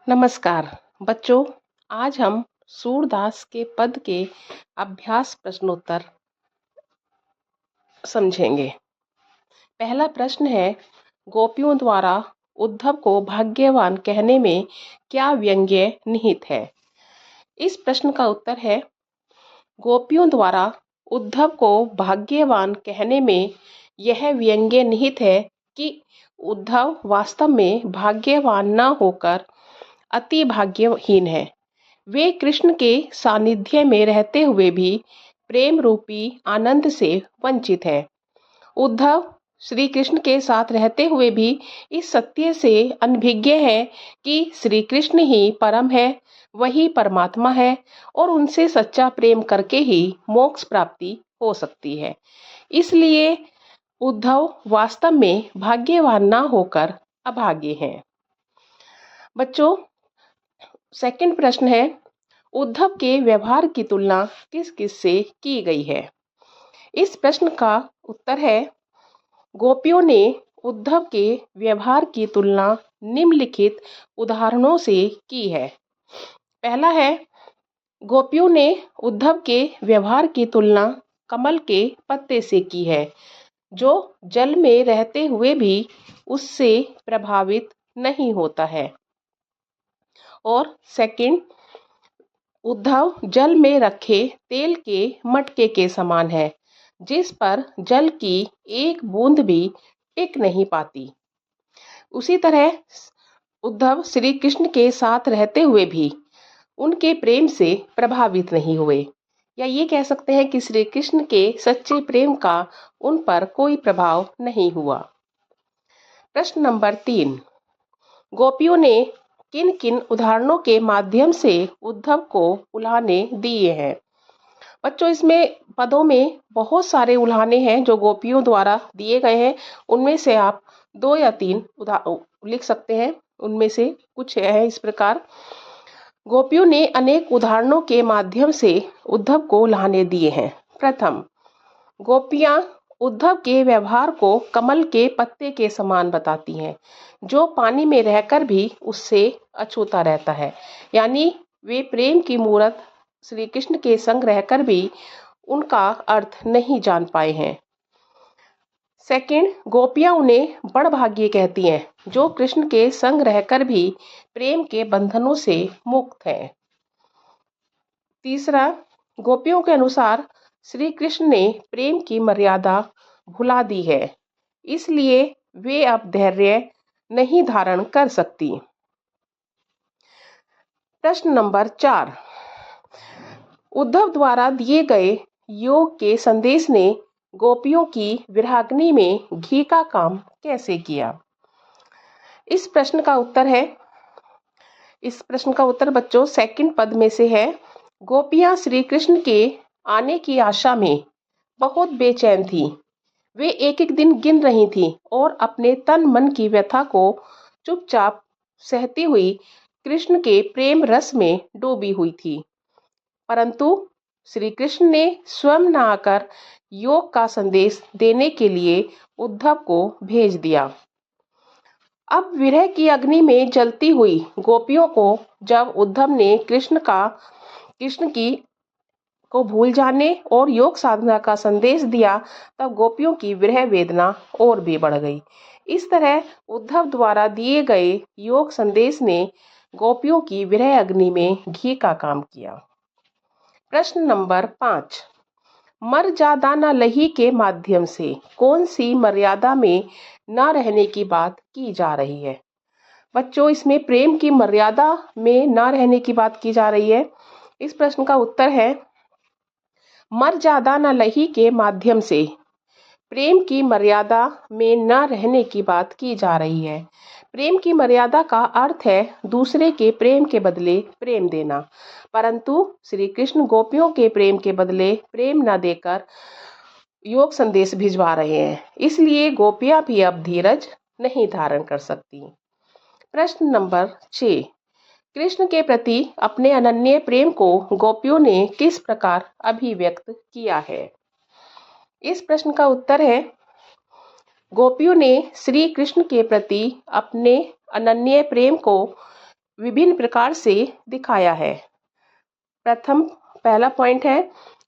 नमस्कार बच्चों, आज हम सूरदास के पद के अभ्यास प्रश्नोत्तर समझेंगे। पहला प्रश्न है, गोपियों द्वारा उद्धव को भाग्यवान कहने में क्या व्यंग्य निहित है? इस प्रश्न का उत्तर है, गोपियों द्वारा उद्धव को भाग्यवान कहने में यह व्यंग्य निहित है कि उद्धव वास्तव में भाग्यवान न होकर अति भाग्यहीन है। वे कृष्ण के सानिध्य में रहते हुए भी प्रेम रूपी आनंद से वंचित हैं। उद्धव श्री कृष्ण के साथ रहते हुए भी इस सत्य से अनभिज्ञ है कि श्री कृष्ण ही परम है, वही परमात्मा है और उनसे सच्चा प्रेम करके ही मोक्ष प्राप्ति हो सकती है। इसलिए उद्धव वास्तव में भाग्यवान ना होकर अभागे हैं। बच्चों, सेकंड प्रश्न है, उद्धव के व्यवहार की तुलना किस किस से की गई है? इस प्रश्न का उत्तर है, गोपियों ने उद्धव के व्यवहार की तुलना निम्नलिखित उदाहरणों से की है। पहला है, गोपियों ने उद्धव के व्यवहार की तुलना कमल के पत्ते से की है, जो जल में रहते हुए भी उससे प्रभावित नहीं होता है। और सेकंड, उद्धव जल में रखे तेल के मटके के समान है, जिस पर जल की एक बूंद भी टिक नहीं पाती। उसी तरह उद्धव श्री कृष्ण के साथ रहते हुए भी उनके प्रेम से प्रभावित नहीं हुए, या ये कह सकते हैं कि श्री कृष्ण के सच्चे प्रेम का उन पर कोई प्रभाव नहीं हुआ। प्रश्न नंबर 3, गोपियों ने किन किन उदाहरणों के माध्यम से उद्धव को उल्हाने दिए हैं? बच्चों, इसमें पदों में बहुत सारे उल्हाने हैं जो गोपियों द्वारा दिए गए हैं। उनमें से आप 2 या 3 लिख सकते हैं। उनमें से कुछ है इस प्रकार, गोपियों ने अनेक उदाहरणों के माध्यम से उद्धव को उल्हाने दिए हैं। प्रथम, गोपियां उद्धव के व्यवहार को कमल के पत्ते के समान बताती हैं, जो पानी में रहकर भी उससे अछूता रहता है। यानी वे प्रेम की मूरत श्री कृष्ण के संग रहकर भी उनका अर्थ नहीं जान पाए हैं। सेकंड, गोपियां उन्हें बड़भागी कहती हैं, जो कृष्ण के संग रहकर भी प्रेम के बंधनों से मुक्त हैं। तीसरा, गोपियों के अनुसार श्री कृष्ण ने प्रेम की मर्यादा भुला दी है, इसलिए वे अब धैर्य नहीं धारण कर सकती। प्रश्न नंबर 4, उद्धव द्वारा दिए गए योग के संदेश ने गोपियों की विरहाग्नि में घी का काम कैसे किया? इस प्रश्न का उत्तर बच्चों सेकंड पद में से है, गोपियां श्री कृष्ण के आने की आशा में बहुत बेचैन थी। वे एक एक दिन गिन रही थीं और अपने तन मन की व्यथा को चुपचाप सहती हुई कृष्ण के प्रेम रस में डूबी हुई थी। परंतु श्री कृष्ण ने स्वयं न आकर योग का संदेश देने के लिए उद्धव को भेज दिया। अब विरह की अग्नि में जलती हुई गोपियों को जब उद्धव ने कृष्ण की को भूल जाने और योग साधना का संदेश दिया, तब गोपियों की विरह वेदना और भी बढ़ गई। इस तरह उद्धव द्वारा दिए गए योग संदेश ने गोपियों की विरह अग्नि में घी का काम किया। प्रश्न नंबर 5, मर्यादा न लही के माध्यम से कौन सी मर्यादा में न रहने की बात की जा रही है? बच्चों, इसमें प्रेम की मर्यादा में न रहने की बात की जा रही है। इस प्रश्न का उत्तर है, मर्यादा न लही के माध्यम से प्रेम की मर्यादा में न रहने की बात की जा रही है। प्रेम की मर्यादा का अर्थ है दूसरे के प्रेम के बदले प्रेम देना, परंतु श्री कृष्ण गोपियों के प्रेम के बदले प्रेम न देकर योग संदेश भिजवा रहे हैं, इसलिए गोपियां भी अब धीरज नहीं धारण कर सकती। प्रश्न नंबर 6, कृष्ण के प्रति अपने अनन्य प्रेम को गोपियों ने किस प्रकार अभिव्यक्त किया है? इस प्रश्न का उत्तर है, गोपियों ने श्री कृष्ण के प्रति अपने अनन्य प्रेम को विभिन्न प्रकार से दिखाया है। पहला पॉइंट है,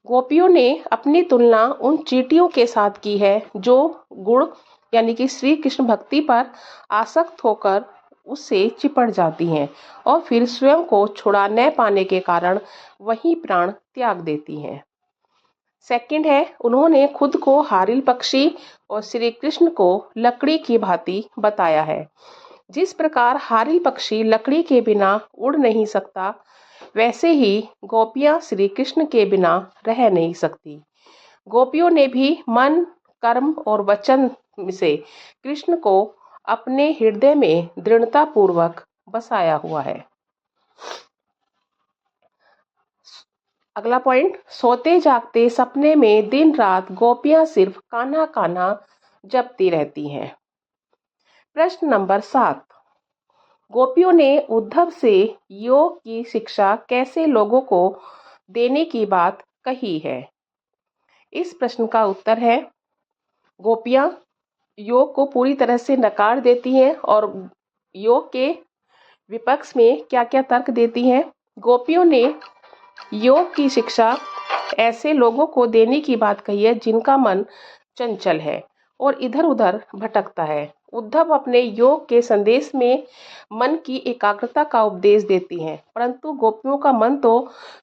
गोपियों ने अपनी तुलना उन चींटियों के साथ की है जो गुण यानी कि श्री कृष्ण भक्ति पर आसक्त होकर उससे चिपट जाती हैं और फिर स्वयं को छुड़ा न पाने के कारण वही प्राण त्याग देती हैं। सेकंड है, उन्होंने खुद को हारिल पक्षी और श्री कृष्ण को लकड़ी की भांति बताया है। जिस प्रकार हारिल पक्षी लकड़ी के बिना उड़ नहीं सकता, वैसे ही गोपियां श्री कृष्ण के बिना रह नहीं सकती। गोपियों ने भी मन, कर्म और वचन से कृष्ण को अपने हृदय में दृढ़ता पूर्वक बसाया हुआ है। अगला पॉइंट, सोते जागते सपने में दिन रात गोपियां सिर्फ कान्हा कान्हा जपती रहती हैं। प्रश्न नंबर 7, गोपियों ने उद्धव से योग की शिक्षा कैसे लोगों को देने की बात कही है। इस प्रश्न का उत्तर है, गोपियां योग को पूरी तरह से नकार देती हैं और योग के विपक्ष में क्या क्या तर्क देती हैं। गोपियों ने योग की शिक्षा ऐसे लोगों को देने की बात कही है जिनका मन चंचल है और इधर उधर भटकता है। उद्धव अपने योग के संदेश में मन की एकाग्रता का उपदेश देती हैं, परंतु गोपियों का मन तो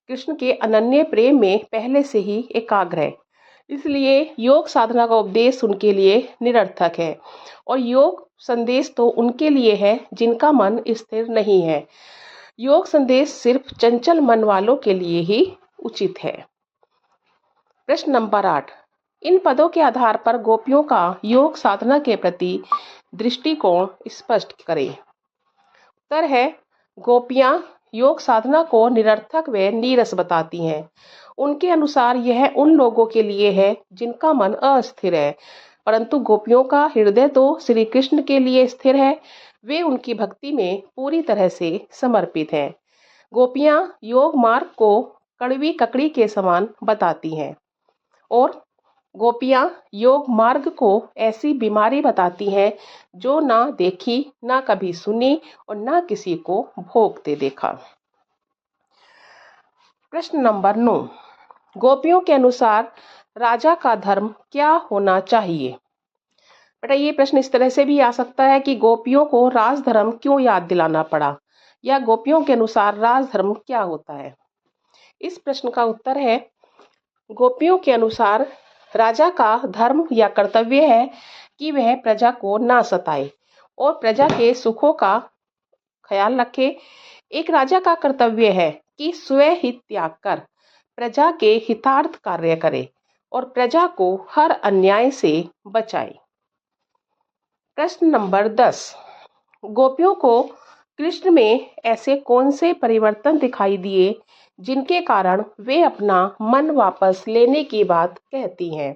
कृष्ण के अनन्य प्रेम में पहले से ही एकाग्र है, इसलिए योग साधना का उपदेश उनके लिए निरर्थक है और योग संदेश तो उनके लिए है जिनका मन स्थिर नहीं है। योग संदेश सिर्फ चंचल मन वालों के लिए ही उचित है। प्रश्न नंबर 8, इन पदों के आधार पर गोपियों का योग साधना के प्रति दृष्टिकोण स्पष्ट करें। उत्तर है, गोपियां योग साधना को निरर्थक व नीरस बताती हैं। उनके अनुसार यह उन लोगों के लिए है जिनका मन अस्थिर है, परंतु गोपियों का हृदय तो श्री कृष्ण के लिए स्थिर है। वे उनकी भक्ति में पूरी तरह से समर्पित हैं। गोपियां योग मार्ग को कड़वी ककड़ी के समान बताती हैं और गोपियां योग मार्ग को ऐसी बीमारी बताती हैं जो ना देखी, ना कभी सुनी और ना किसी को भोगते देखा। प्रश्न नंबर 9, गोपियों के अनुसार राजा का धर्म क्या होना चाहिए। बेटा, ये प्रश्न इस तरह से भी आ सकता है कि गोपियों को राजधर्म क्यों याद दिलाना पड़ा, या गोपियों के अनुसार राजधर्म क्या होता है। इस प्रश्न का उत्तर है, गोपियों के अनुसार राजा का धर्म या कर्तव्य है कि वह प्रजा को ना सताए और प्रजा के सुखों का ख्याल रखे। एक राजा का कर्तव्य है कि स्वयं हित त्याग कर प्रजा के हितार्थ कार्य करे और प्रजा को हर अन्याय से बचाए। प्रश्न नंबर 10, गोपियों को कृष्ण में ऐसे कौन से परिवर्तन दिखाई दिए जिनके कारण वे अपना मन वापस लेने की बात कहती हैं।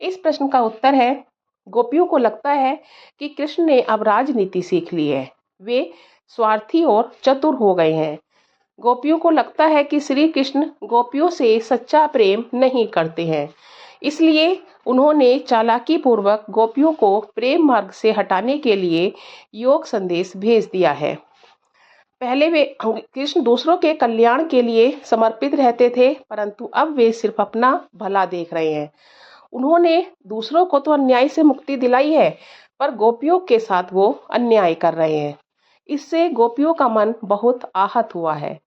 इस प्रश्न का उत्तर है, गोपियों को लगता है कि कृष्ण ने अब राजनीति सीख ली है, वे स्वार्थी और चतुर हो गए हैं। गोपियों को लगता है कि श्री कृष्ण गोपियों से सच्चा प्रेम नहीं करते हैं, इसलिए उन्होंने चालाकी पूर्वक गोपियों को प्रेम मार्ग से हटाने के लिए योग संदेश भेज दिया है। पहले वे कृष्ण दूसरों के कल्याण के लिए समर्पित रहते थे, परंतु अब वे सिर्फ अपना भला देख रहे हैं। उन्होंने दूसरों को तो अन्याय से मुक्ति दिलाई है, पर गोपियों के साथ वो अन्याय कर रहे हैं। इससे गोपियों का मन बहुत आहत हुआ है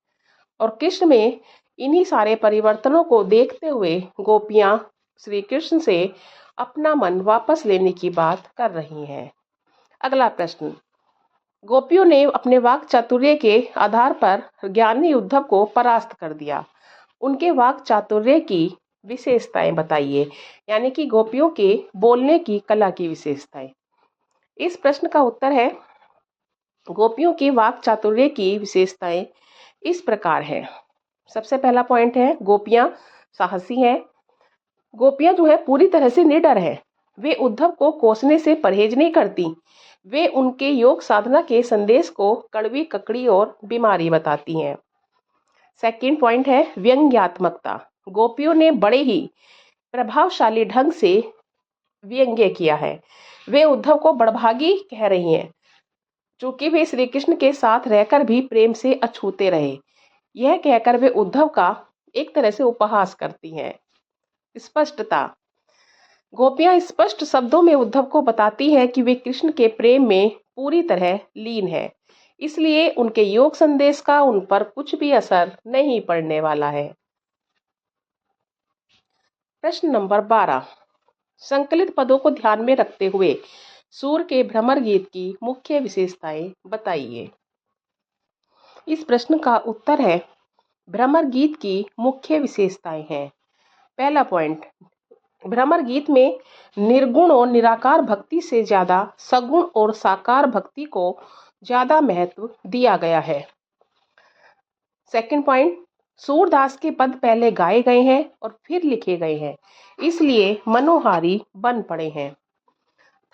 और कृष्ण में इन्हीं सारे परिवर्तनों को देखते हुए गोपियां श्री कृष्ण से अपना मन वापस लेने की बात कर रही हैं। अगला प्रश्न, गोपियों ने अपने वाक चातुर्य के आधार पर ज्ञानी उद्धव को परास्त कर दिया। उनके वाक चातुर्य की विशेषताएं बताइए, यानी कि गोपियों के बोलने की कला की विशेषताएं। इस प्रश्न का उत्तर है, गोपियों के वाक चातुर्य की विशेषताएं इस प्रकार है। सबसे पहला पॉइंट है, गोपियां साहसी हैं। गोपियां जो है पूरी तरह से निडर है, वे उद्धव को कोसने से परहेज नहीं करती। वे उनके योग साधना के संदेश को कड़वी ककड़ी और बीमारी बताती हैं। सेकंड पॉइंट है, व्यंग्यात्मकता। गोपियों ने बड़े ही प्रभावशाली ढंग से व्यंग्य किया है। वे उद्धव को बड़भागी कह रही हैं। चूंकि वे श्री कृष्ण के साथ रहकर भी प्रेम से अछूते रहे। यह कहकर वे उद्धव का एक तरह से उपहास करती हैं। स्पष्टता। गोपियां स्पष्ट शब्दों में उद्धव को बताती हैं कि वे कृष्ण के प्रेम में पूरी तरह लीन है, इसलिए उनके योग संदेश का उन पर कुछ भी असर नहीं पड़ने वाला है। प्रश्न नंबर 12, संकलित पदों को ध्यान में रखते हुए सूर के भ्रमर गीत की मुख्य विशेषताएं बताइए। इस प्रश्न का उत्तर है, भ्रमर गीत की मुख्य विशेषताएं हैं। पहला पॉइंट, भ्रमर गीत में निर्गुण और निराकार भक्ति से ज्यादा सगुण और साकार भक्ति को ज्यादा महत्व दिया गया है। सेकंड पॉइंट, सूरदास के पद पहले गाए गए हैं और फिर लिखे गए हैं, इसलिए मनोहारी बन पड़े हैं।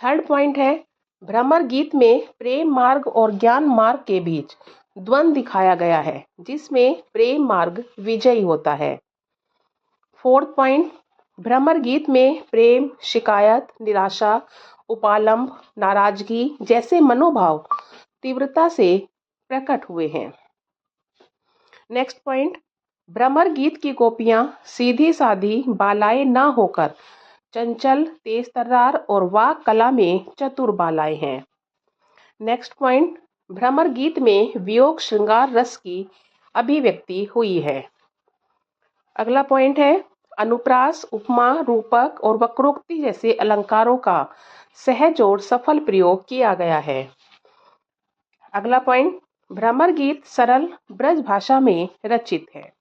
थर्ड पॉइंट है, भ्रमर गीत में प्रेम मार्ग और ज्ञान मार्ग के बीच द्वंद्व दिखाया गया है, जिसमें प्रेम मार्ग विजयी होता है। फोर्थ पॉइंट, भ्रमर गीत में प्रेम, शिकायत, निराशा, उपालंब, नाराजगी जैसे मनोभाव तीव्रता से प्रकट हुए हैं। नेक्स्ट पॉइंट, भ्रमर गीत की गोपियां सीधी साधी बालाएं ना होकर चंचल, तेज तर्रार और वाक कला में चतुर बालाएं हैं। नेक्स्ट पॉइंट, भ्रमर गीत में वियोग श्रृंगार रस की अभिव्यक्ति हुई है। अगला पॉइंट है, अनुप्रास, उपमा, रूपक और वक्रोक्ति जैसे अलंकारों का सहज और सफल प्रयोग किया गया है। अगला पॉइंट, भ्रमर गीत सरल ब्रज भाषा में रचित है।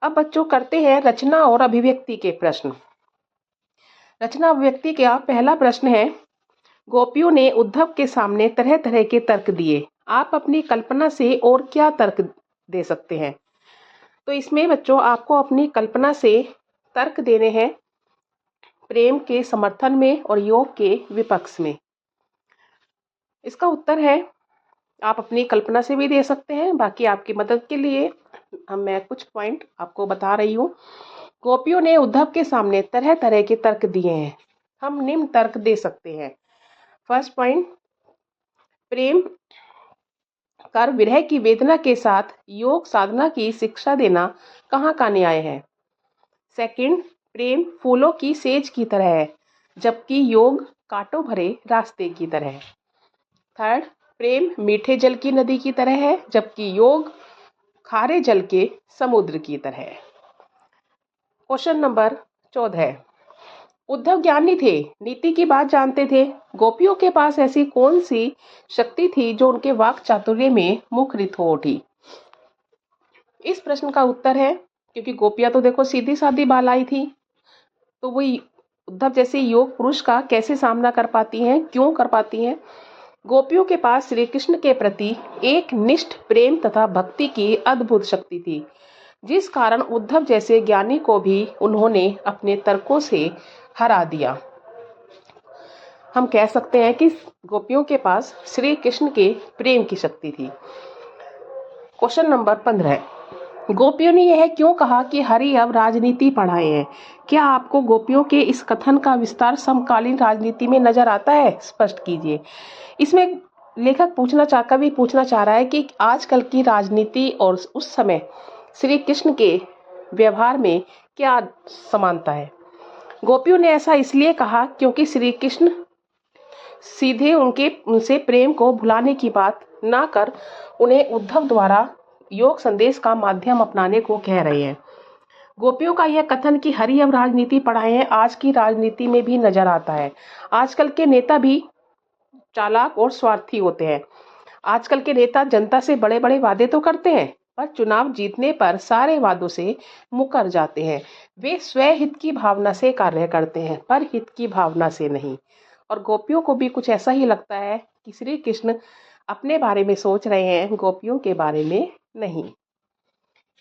अब बच्चों करते हैं रचना और अभिव्यक्ति के प्रश्न। रचना अभिव्यक्ति का पहला प्रश्न है, गोपियों ने उद्धव के सामने तरह तरह के तर्क दिए, आप अपनी कल्पना से और क्या तर्क दे सकते हैं? तो इसमें बच्चों आपको अपनी कल्पना से तर्क देने हैं प्रेम के समर्थन में और योग के विपक्ष में। इसका उत्तर है, आप अपनी कल्पना से भी दे सकते हैं, बाकी आपकी मदद के लिए मैं कुछ पॉइंट आपको बता रही हूँ। गोपियों ने उद्धव के सामने तरह तरह के तर्क दिए हैं, हम निम्न तर्क दे सकते हैं। फर्स्ट पॉइंट, प्रेम कर विरह की वेदना के साथ योग साधना की शिक्षा देना कहाँ का न्याय है। सेकंड, प्रेम फूलों की सेज की तरह है, जबकि योग कांटों भरे रास्ते की तरह है। थर्ड, प्रेम मीठे जल की नदी की तरह है, जबकि योग खारे जल के समुद्र की तरह है। क्वेश्चन नंबर 14, उद्धव ज्ञानी थे, नीति की बात जानते थे, गोपियों के पास ऐसी कौन सी शक्ति थी जो उनके वाक चातुर्य में मुखरित हो उठी। इस प्रश्न का उत्तर है, क्योंकि गोपियां तो देखो सीधी सादी बालाई थी, तो वो उद्धव जैसे योग पुरुष का कैसे सामना कर पाती हैं, क्यों कर पाती हैं। गोपियों के पास श्री कृष्ण के प्रति एक निष्ठ प्रेम तथा भक्ति की अद्भुत शक्ति थी, जिस कारण उद्धव जैसे ज्ञानी को भी उन्होंने अपने तर्कों से हरा दिया। हम कह सकते हैं कि गोपियों के पास श्री कृष्ण के प्रेम की शक्ति थी। क्वेश्चन नंबर 15, गोपियों ने यह क्यों कहा कि हरि अब राजनीति पढ़ाए हैं? क्या आपको गोपियों के इस कथन का विस्तार समकालीन राजनीति में नजर आता है? स्पष्ट कीजिए। इसमें लेखक कवि पूछना चाह रहा है कि आजकल की राजनीति और उस समय श्री कृष्ण के व्यवहार में क्या समानता है। गोपियों ने ऐसा इसलिए कहा क्योंकि श्री कृष्ण सीधे उनसे प्रेम को भुलाने की बात ना कर उन्हें उद्धव द्वारा योग संदेश का माध्यम अपनाने को कह रहे हैं। गोपियों का यह कथन कि हरि अब राजनीति पढ़ाए हैं आज की राजनीति में भी नजर आता है। आजकल के नेता भी चालाक और स्वार्थी होते हैं। आजकल के नेता जनता से बड़े बड़े वादे तो करते हैं, पर चुनाव जीतने पर सारे वादों से मुकर जाते हैं। वे स्वहित की भावना से कार्य करते हैं, पर हित की भावना से नहीं। और गोपियों को भी कुछ ऐसा ही लगता है कि श्री कृष्ण अपने बारे में सोच रहे हैं, गोपियों के बारे में नहीं।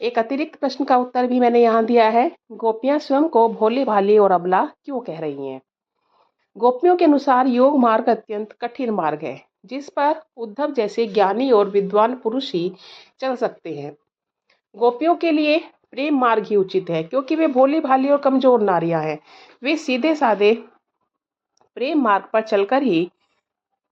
एक अतिरिक्त प्रश्न का उत्तर भी मैंने यहाँ दिया है, गोपियां स्वयं को भोली भाली और अबला क्यों कह रही हैं? गोपियों के अनुसार योग मार्ग अत्यंत कठिन मार्ग है, जिस पर उद्धव जैसे ज्ञानी और विद्वान पुरुष ही चल सकते हैं। गोपियों के लिए प्रेम मार्ग ही उचित है, क्योंकि वे भोली भाली और कमजोर नारियां हैं। वे सीधे साधे प्रेम मार्ग पर चलकर ही